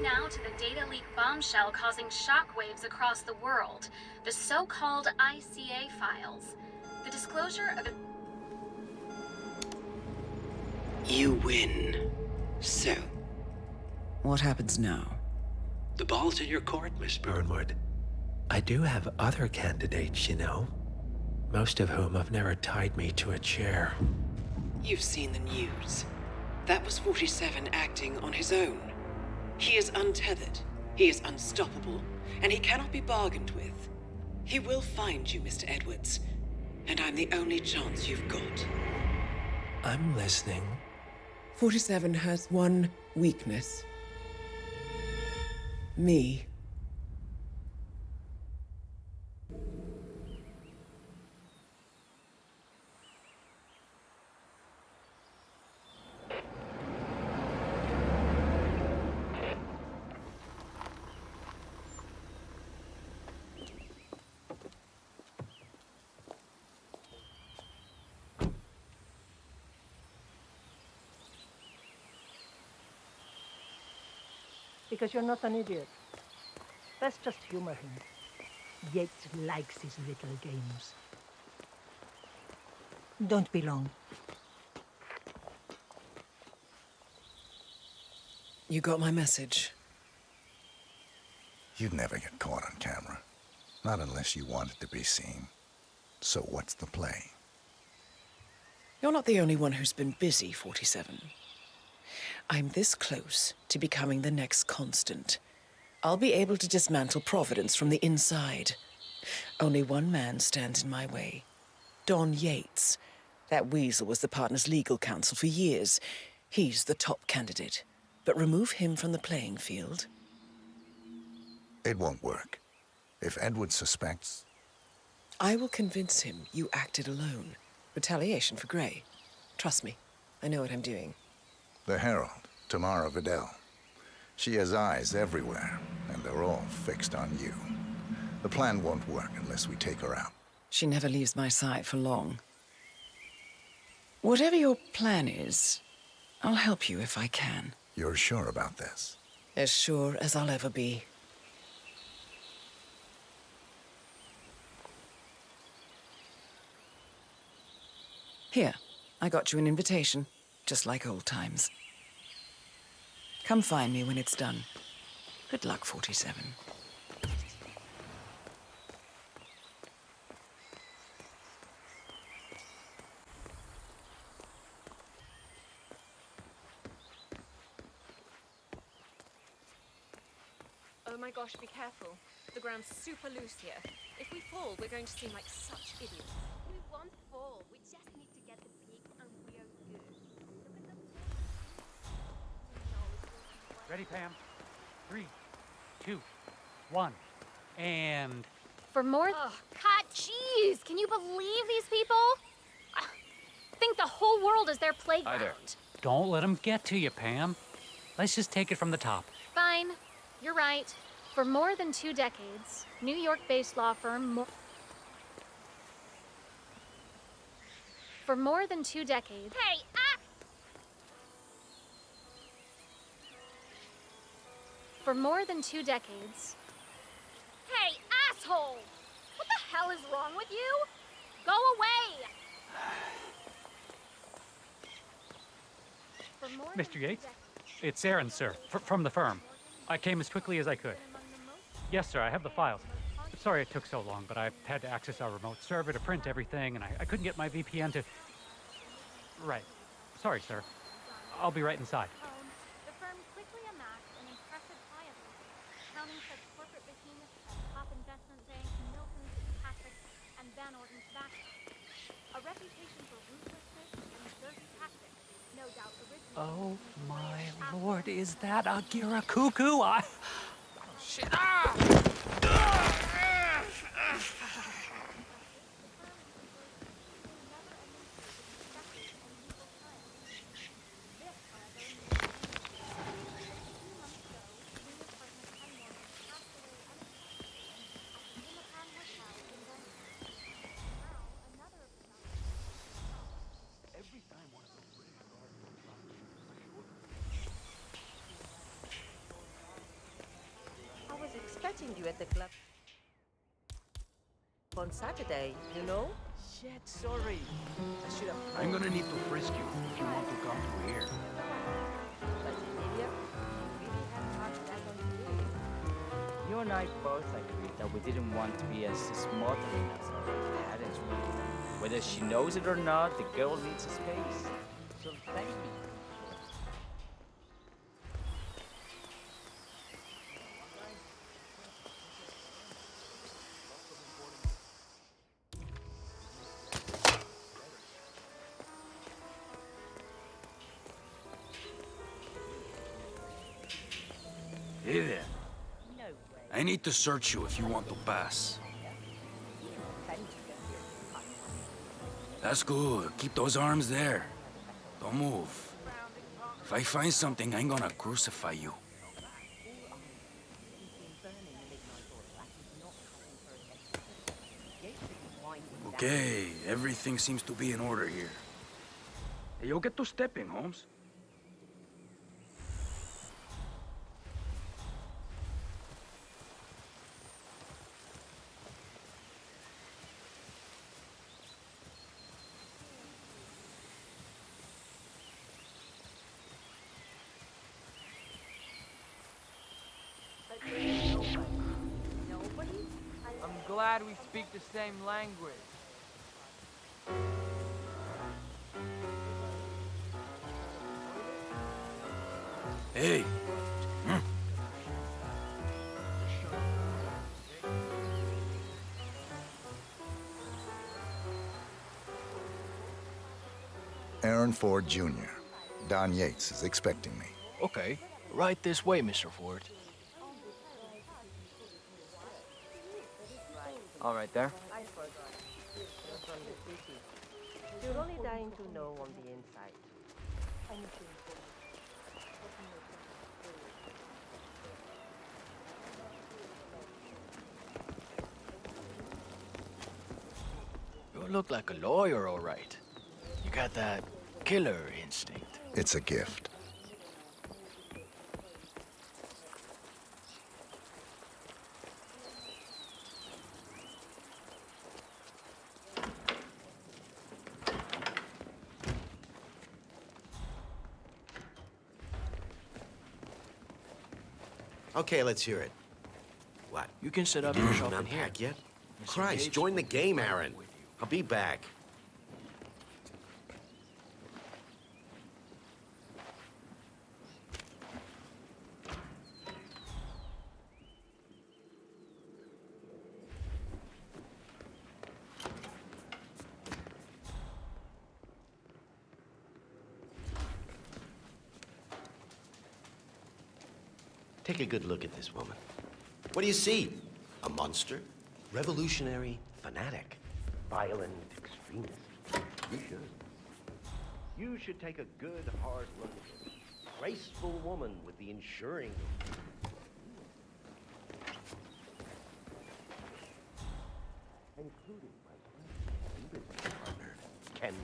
now to the data leak bombshell causing shockwaves across the world, the so-called ICA files. The disclosure of... You win. So, what happens now? The ball's in your court, Miss Burnwood. I do have other candidates, you know. Most of whom have never tied me to a chair. You've seen the news. That was 47 acting on his own. He is untethered, he is unstoppable, and he cannot be bargained with. He will find you, Mr. Edwards, and I'm the only chance you've got. I'm listening. 47 has one weakness. Me. Because you're not an idiot. Let's just humor him. Yates likes his little games. Don't be long. You got my message. You'd never get caught on camera. Not unless you wanted to be seen. So what's the play? You're not the only one who's been busy, 47. I'm this close to becoming the next Constant. I'll be able to dismantle Providence from the inside. Only one man stands in my way. Don Yates. That weasel was the partner's legal counsel for years. He's the top candidate. But remove him from the playing field. It won't work. If Edward suspects... I will convince him you acted alone. Retaliation for Grey. Trust me, I know what I'm doing. The Herald, Tamara Vidal. She has eyes everywhere, and they're all fixed on you. The plan won't work unless we take her out. She never leaves my side for long. Whatever your plan is, I'll help you if I can. You're sure about this? As sure as I'll ever be. Here, I got you an invitation, just like old times. Come find me when it's done. Good luck, 47. Oh my gosh, be careful. The ground's super loose here. If we fall, we're going to seem like such idiots. We won't fall. We just need to get the peak and we are good. Look at the... Ready, Pam? 3, 2, 1, and... For more... Oh, God, jeez! Can you believe these people? I think the whole world is their playground. Hi there. Don't let them get to you, Pam. Let's just take it from the top. Fine. You're right. For more than 2 decades, New York-based law firm... For more than 2 decades... Hey, For more than 2 decades... Hey, asshole! What the hell is wrong with you? Go away! For more Mr. than Yates? 2 decades, It's Aaron, sir, from the firm. I came as quickly as I could. Yes, sir, I have the files. Sorry it took so long, but I had to access our remote server to print everything, and I couldn't get my VPN to... Right. Sorry, sir. I'll be right inside. The firm quickly amassed an impressive client list, counting such corporate behemoths as Top Investment Bank, Milton Fitzpatrick, and Van Orden Tobacco. A reputation for ruthlessness and dirty tactics, no doubt originally... Oh my lord, is that a Gira Cuckoo? Oh, shit. Ah! expecting you at the club on Saturday, you know? Shit, sorry. I should have... I'm gonna need to frisk you if you want to come to here. But Stadia, you really have hard to act on today. You and I both agreed that we didn't want to be as smothering as our parents were. Whether she knows it or not, the girl needs a space. So thank you. Hey there. No way. I need to search you if you want to pass. That's good. Keep those arms there. Don't move. If I find something, I'm gonna crucify you. Okay, everything seems to be in order here. Hey, you'll get to stepping, Holmes. I'm glad we speak the same language. Hey. Aaron Ford Jr. Don Yates is expecting me. Okay. Right this way, Mr. Ford. All right, there. From the city. You're only dying to know on the inside. You look like a lawyer, all right. You got that killer instinct. It's a gift. Okay, let's hear it. What? You can set up You your didn't shop in here. unpack yet? Mr. Christ, Yates join the will game, be Aaron. with you. I'll be back. Take a good look at this woman. What do you see? A monster? Revolutionary fanatic? Violent extremist? You should. You should take a good, hard look at it. Graceful woman with the ensuring. Including my business partner, Ken.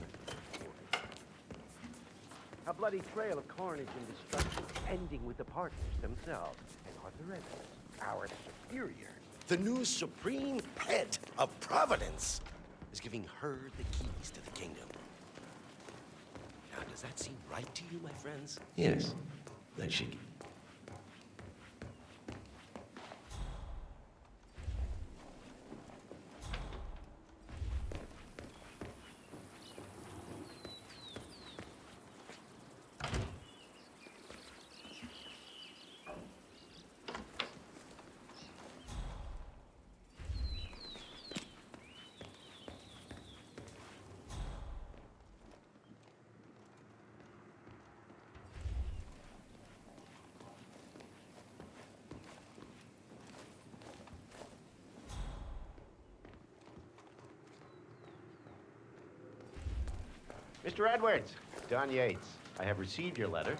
A bloody trail of carnage and destruction, ending with the partners themselves and Arthur Evans, our superior. The new supreme pet of Providence is giving her the keys to the kingdom. Now, does that seem right to you, my friends? Yes, that should. Mr. Edwards, Don Yates, I have received your letter.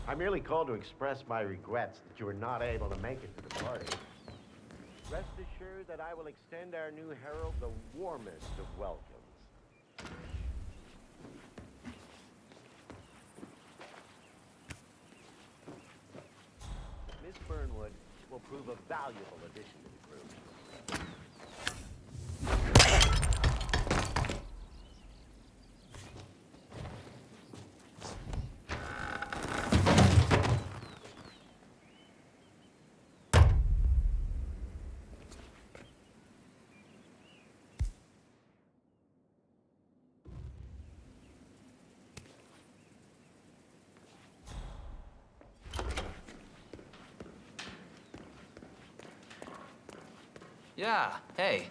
I merely called to express my regrets that you were not able to make it to the party. Rest assured that I will extend our new herald the warmest of welcomes. Miss Burnwood will will prove a valuable addition to the crew. Yeah, hey.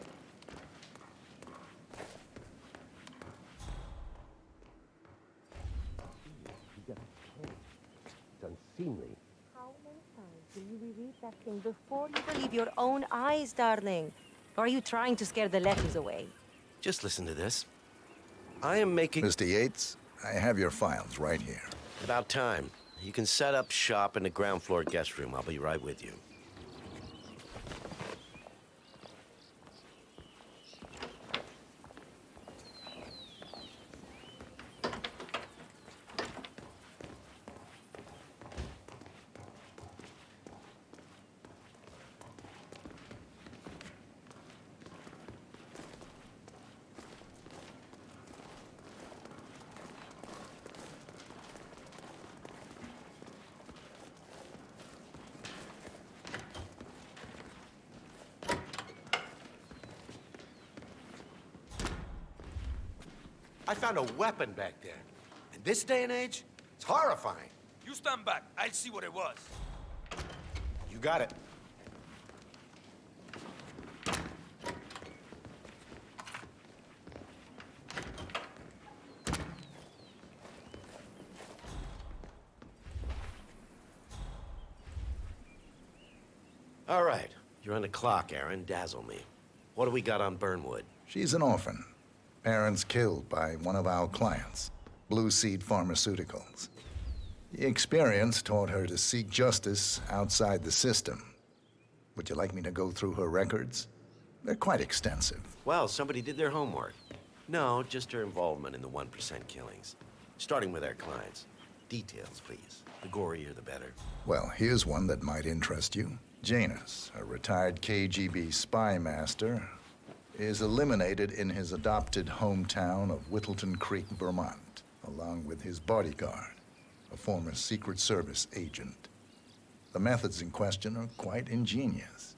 It's unseemly. How many times will you reread that thing before you believe your own eyes, darling? Or are you trying to scare the letters away? Just listen to this. I am making... Mr. Yates, I have your files right here. About time. You can set up shop in the ground floor guest room. I'll be right with you. I found a weapon back there. In this day and age, it's horrifying. You stand back. I'll see what it was. You got it. All right. You're on the clock, Aaron. Dazzle me. What do we got on Burnwood? She's an orphan. Parents killed by one of our clients, Blue Seed Pharmaceuticals. The experience taught her to seek justice outside the system. Would you like me to go through her records? They're quite extensive. Well, somebody did their homework. No, just her involvement in the 1% killings. Starting with our clients. Details, please. The gorier, the better. Well, here's one that might interest you. Janus, a retired KGB spy master, is eliminated in his adopted hometown of Whittleton Creek, Vermont, along with his bodyguard, a former Secret Service agent. The methods in question are quite ingenious.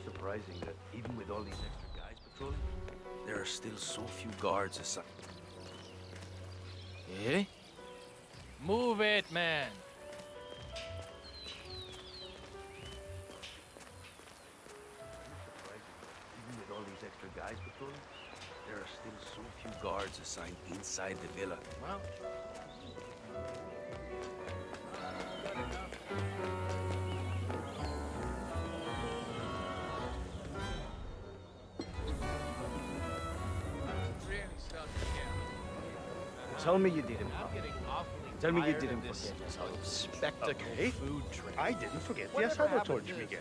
Surprising that even with all these extra guys patrolling, there are still so few guards assigned. Eh? Move it, man. Even with all these extra guys patrolling, there are still so few guards assigned inside the villa. Well. Tell me you didn't. Tell me you didn't forget yourself. Spectacle food train. I didn't forget the asado torch, Miguel.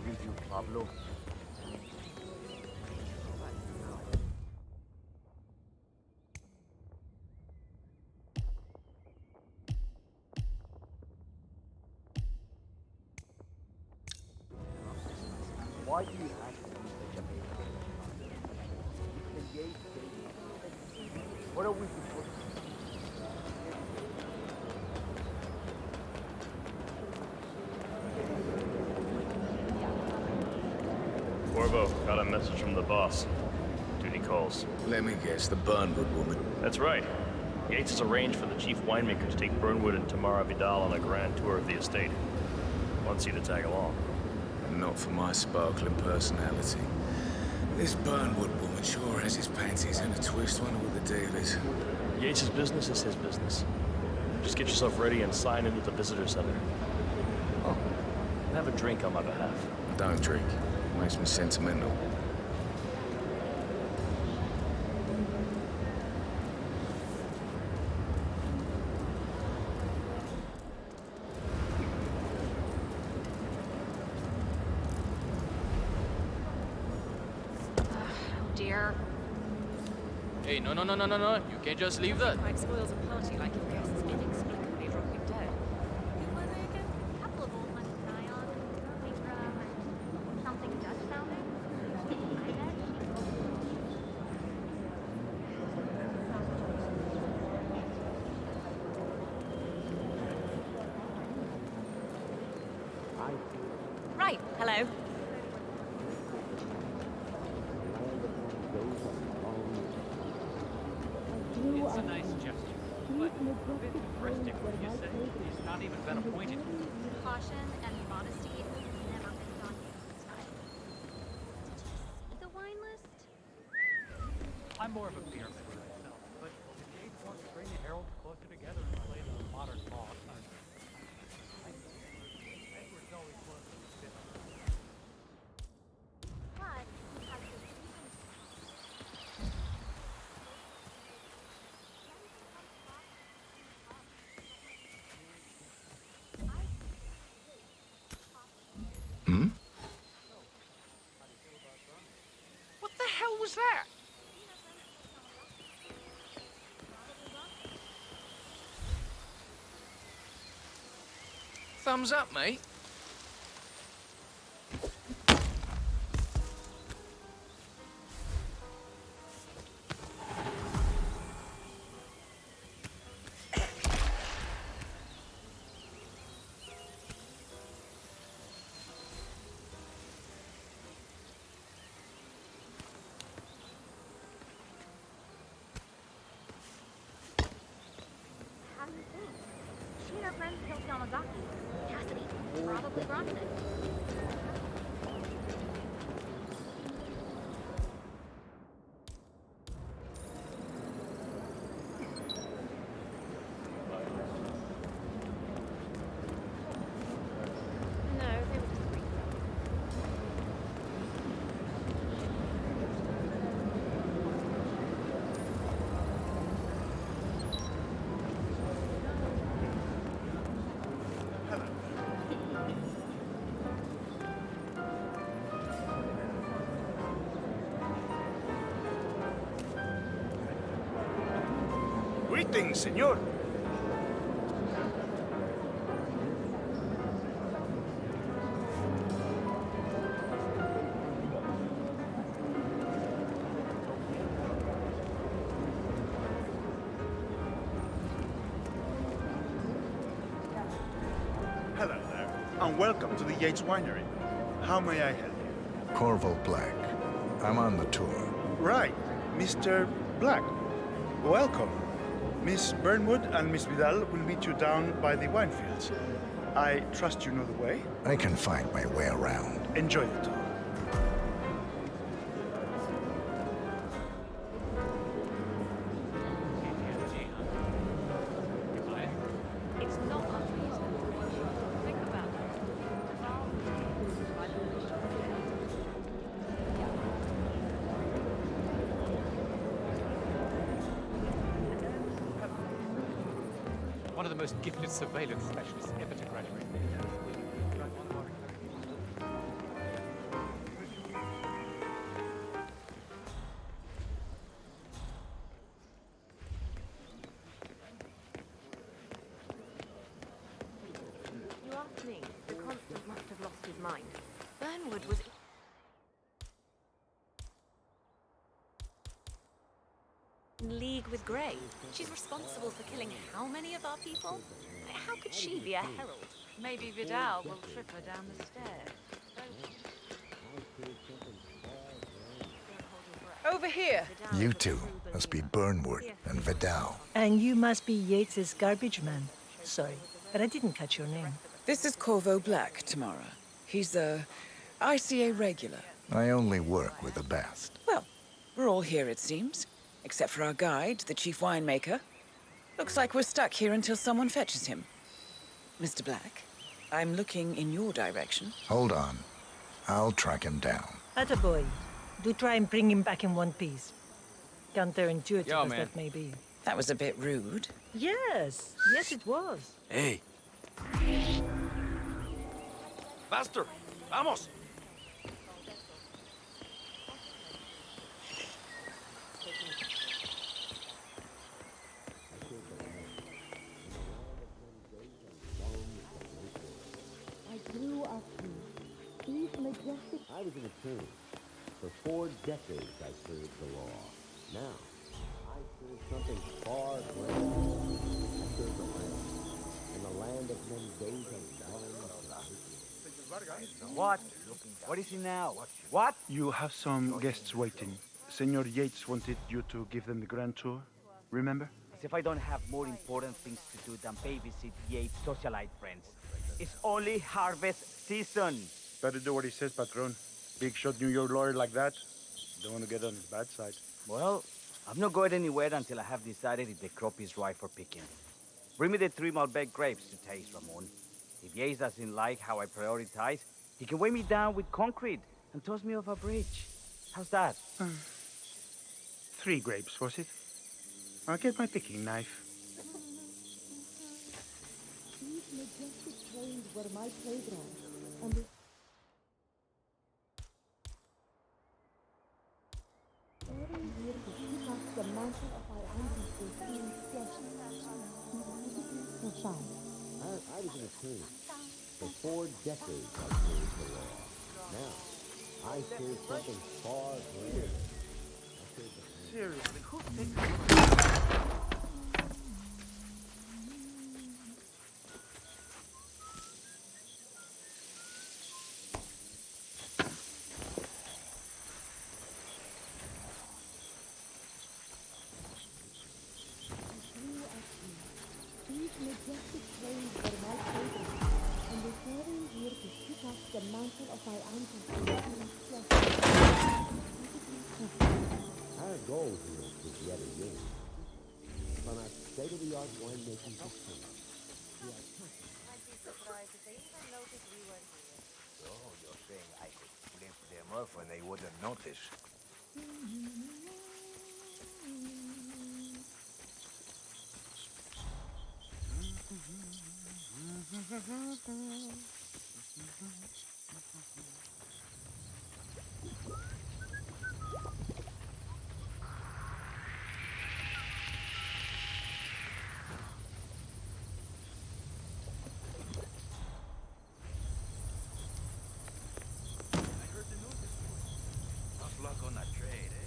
Review, Pablo. Why do you have to be such a big What are we supposed to Corvo, got a message from the boss. Duty calls. Let me guess, the Burnwood woman. That's right. Yates has arranged for the chief winemaker to take Burnwood and Tamara Vidal on a grand tour of the estate. Wants you to tag along. Not for my sparkling personality. This Burnwood woman sure has his panties in a twist. Wonder what the deal is. Yates' business is his business. Just get yourself ready and sign into the visitor center. Oh, and have a drink on my behalf. Don't drink. Makes me sentimental. Dear. Hey, no. You can't just leave that. Quite spoils a party like your guests inexplicably dropping dead. Who were they again? A couple of old money Nyon, Micra, and something Dutch sounding. I bet Right, hello. It's a nice gesture, but a bit hubristic, would you say? He's not even been appointed. caution and modesty has never been Don Yates' style. Did you see the wine list? I'm more of a beer man myself, but if Yates wants to bring the heralds closer together and play the modern boss, Edward's always close to the fifth. But he has the reason. Hmm? What the hell was that? Thumbs up, mate. How do you think? She and her friends killed Yamazaki. Cassidy, probably Bronson. No, they were just freaks. Greetings, senor. Hello there, and welcome to the Yates Winery. How may I help you? Corvo Black. I'm on the tour. Right, Mr. Black. Welcome. Miss Burnwood and Miss Vidal will meet you down by the wine fields. I trust you know the way. I can find my way around. Enjoy the tour. It's not unreasonable. Think about it. One of the most gifted surveillance specialists ever to graduate. You asked me. The Constant must have lost his mind. Burnwood was... in league with Grey. She's responsible for killing how many of our people? How could she be a herald? Maybe Vidal will trip her down the stairs. Over here. You two must be Burnwood and Vidal. And you must be Yates's garbage man. Sorry, but I didn't catch your name. This is Corvo Black, Tamara. He's ICA regular. I only work with the best. Well, we're all here, it seems. Except for our guide, the chief winemaker. Looks like we're stuck here until someone fetches him. Mr. Black, I'm looking in your direction. Hold on. I'll track him down. Attaboy. Do try and bring him back in one piece. Counterintuitive Yo, as man. that may be. That was a bit rude. Yes, yes it was. Hey. Faster! Vamos! I was an attorney. For 4 decades I served the law. Now, I serve something far greater. I serve the land. And the land of men days and What? What is he now? What? You have some guests waiting. Senor Yates wanted you to give them the grand tour. Remember? As if I don't have more important things to do than babysit Yates' socialite friends. It's only harvest season. Better do what he says, Patron. Big shot New York lawyer like that. Don't want to get on his bad side. Well, I'm not going anywhere until I have decided if the crop is ripe for picking. Bring me the 3 Malbec grapes to taste, Ramon. If Yates doesn't like how I prioritize, he can weigh me down with concrete and toss me off a bridge. How's that? 3 grapes, was it? I'll get my picking knife. these majestic trains were my playground. And the here to keep up the mantle of our ancestors in I was an attorney. For 4 decades I served the law. Now, I serve something far greater. Seriously, who thinks... These majestic trains were my playground, and the ferry here to pick up the mantle of our ancestors. Our goal here is yet again. From our state-of-the-art winemaking system. I'd be surprised if they even noticed we were here. So you're saying I could flip them off and they wouldn't notice? Tough luck on that trade, eh?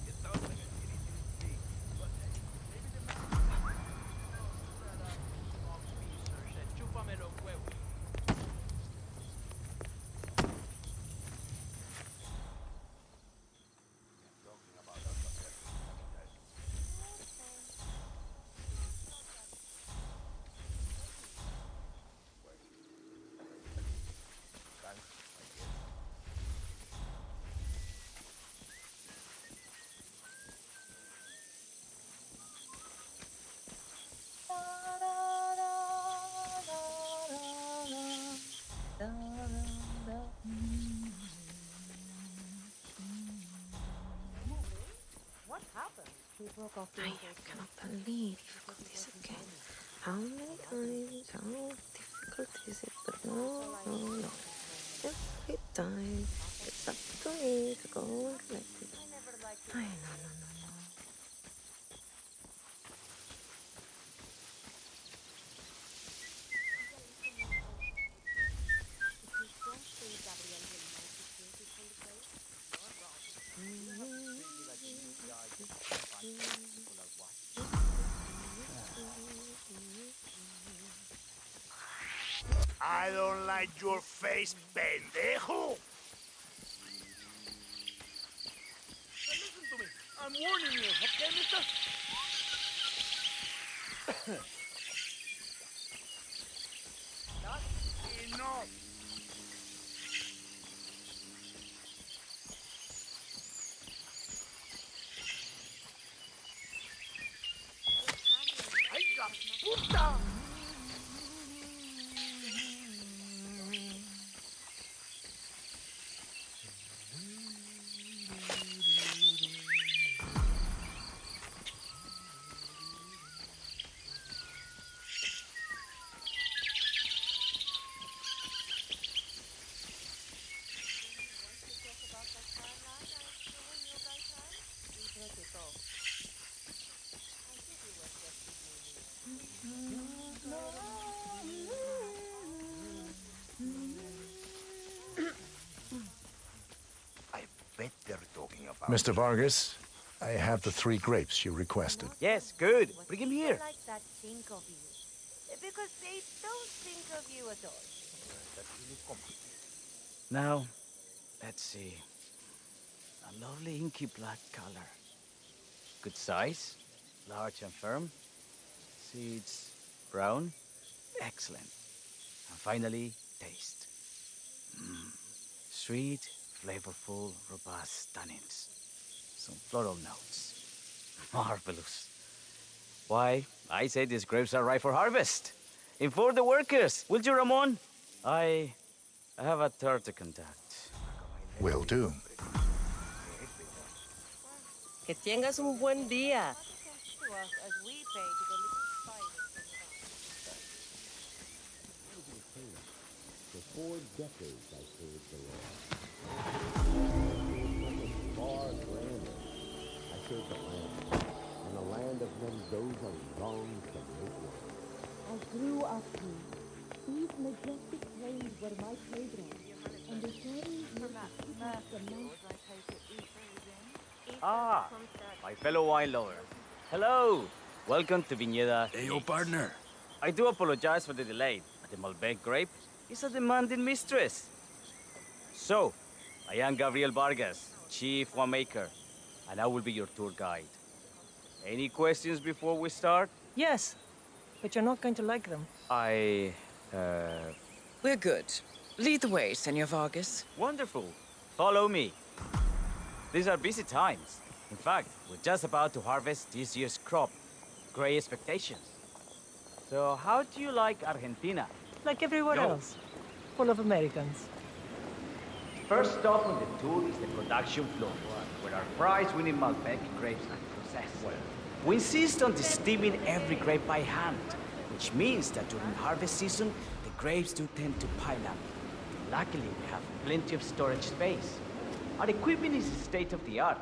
It sounds like a shitty thing, but maybe the man... Chúpame los huevos. Talking about us up there. Thanks, I guess. What happened? We broke off. I cannot believe you've got this again. How many times? How difficult is it? But no. Every time it's up to me to go and collect it. I no. I don't like your face, pendejo! Listen to me. I'm warning you, okay, mister? Enough! I bet they're talking about... Mr. Vargas, I have the 3 grapes you requested. Yes, good. Bring him here. Like that think of you. Because they don't think of you at all. Now, let's see. A lovely inky black color. Good size, large and firm. Seeds brown. Excellent. And finally, taste. Sweet, flavorful, robust tannins. Some floral notes. Marvelous. Why, I say these grapes are ripe for harvest. Inform the workers, will you, Ramon? I have a third to conduct. Will do. Que tengas un buen día. For 4 decades I served the law. Far grander. I served the land. And a land of men those are wrong to make one. I grew up here. These majestic plains were my playground. And the stories were Ah, my fellow wine lover. Hello. Welcome to Viñeda. Hey, yo, partner. I do apologize for the delay. The Malbec grape is a demanding mistress. So, I am Gabriel Vargas, Chief Winemaker, and I will be your tour guide. Any questions before we start? Yes, but you're not going to like them. We're good. Lead the way, Senor Vargas. Wonderful. Follow me. These are busy times. In fact, we're just about to harvest this year's crop. Great expectations. So, how do you like Argentina? Like everywhere else. Full of Americans. First stop on the tour is the production floor, where our prize-winning Malbec grapes are processed. We insist on steaming every grape by hand, which means that during harvest season, the grapes do tend to pile up. Luckily, we have plenty of storage space. Our equipment is state-of-the-art,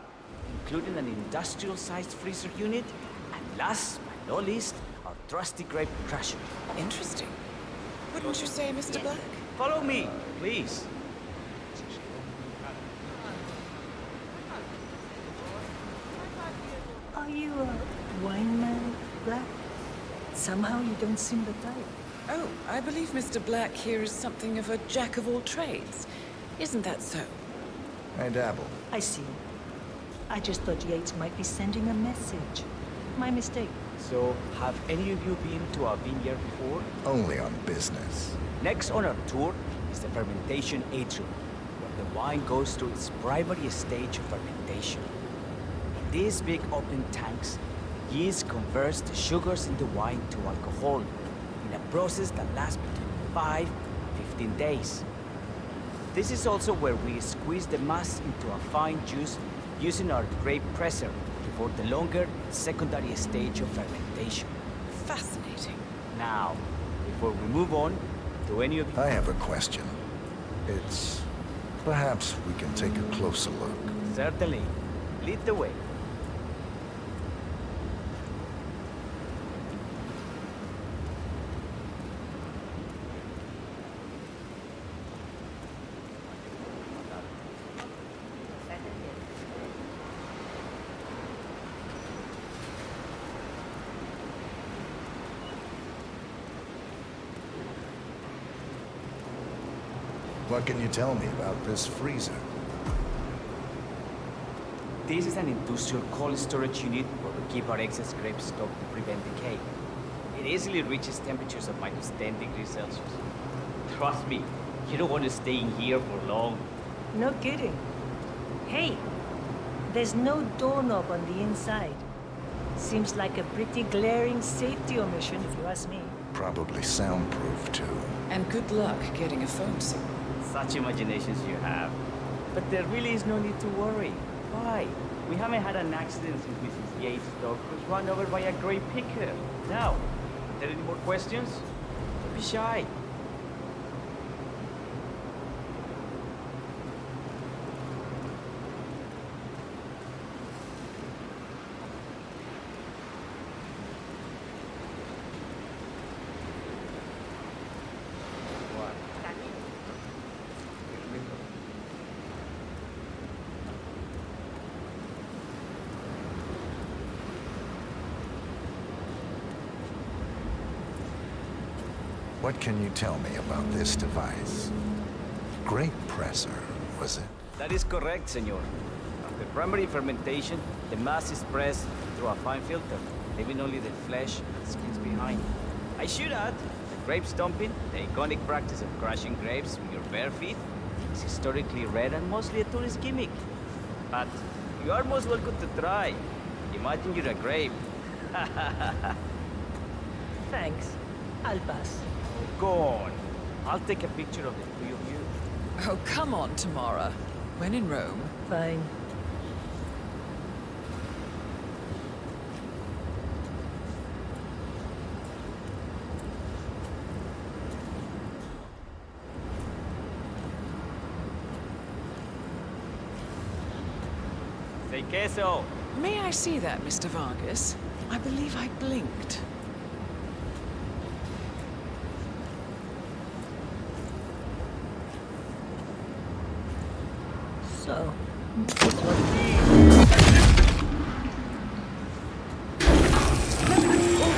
including an industrial-sized freezer unit, and last but not least, our trusty grape crusher. Interesting. Wouldn't you say, Mr. Black? Follow me, please. Are you a wine man, Black? Somehow you don't seem the type. Oh, I believe Mr. Black here is something of a jack of all trades. Isn't that so? I dabble. I see. I just thought Yates might be sending a message. My mistake. So, have any of you been to a vineyard before? Only on business. Next on our tour is the fermentation atrium, where the wine goes through its primary stage of fermentation. In these big open tanks, yeast converts the sugars in the wine to alcohol in a process that lasts between 5 and 15 days. This is also where we squeeze the mass into a fine juice using our grape presser before the longer secondary stage of fermentation. Fascinating. Now, before we move on, do any of you... I have a question. It's... perhaps we can take a closer look. Certainly. Lead the way. What can you tell me about this freezer? This is an industrial cold storage unit where we keep our excess grape stock to prevent decay. It easily reaches temperatures of -10 degrees Celsius. Trust me, you don't want to stay in here for long. No kidding. Hey, there's no doorknob on the inside. Seems like a pretty glaring safety omission, if you ask me. Probably soundproof, too. And good luck getting a phone signal. Such imaginations you have. But there really is no need to worry. Why? We haven't had an accident since Mrs. Yates' dog was run over by a grey picker. Now, are there any more questions? Don't be shy. What can you tell me about this device? Grape presser, was it? That is correct, senor. After primary fermentation, the mass is pressed through a fine filter, leaving only the flesh and skins behind. I should add, the grape stomping, the iconic practice of crushing grapes with your bare feet, is historically rare and mostly a tourist gimmick. But you are most welcome to try. Imagine you're a grape. Thanks. I'll pass. Go on. I'll take a picture of the three of you. Oh, come on, Tamara. When in Rome. Fine. Say queso. May I see that, Mr. Vargas? I believe I blinked. So, All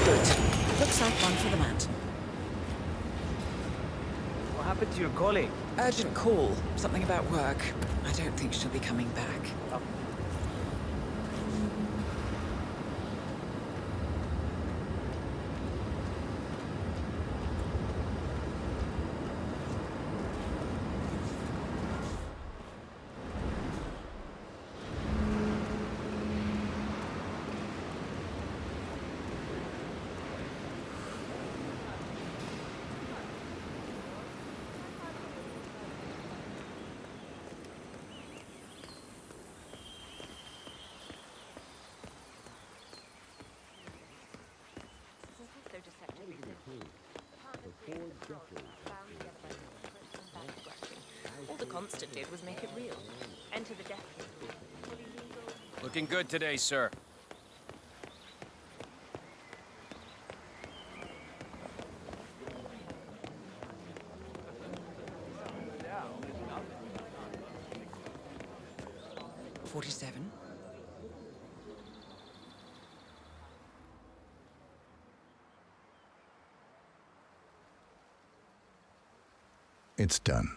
good. Looks like one for the mountain. What happened to your colleague? Urgent call. Something about work. I don't think she'll be coming back. All the constant did was make it real. Enter the death. Looking good today, sir. $47. It's done.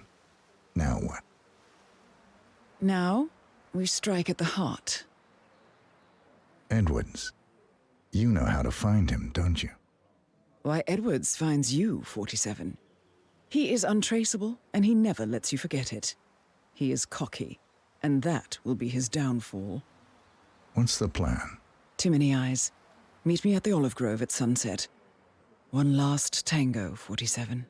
Now what? Now, we strike at the heart. Edwards. You know how to find him, don't you? Why, Edwards finds you, 47. He is untraceable, and he never lets you forget it. He is cocky, and that will be his downfall. What's the plan? Too many eyes. Meet me at the olive grove at sunset. One last tango, 47.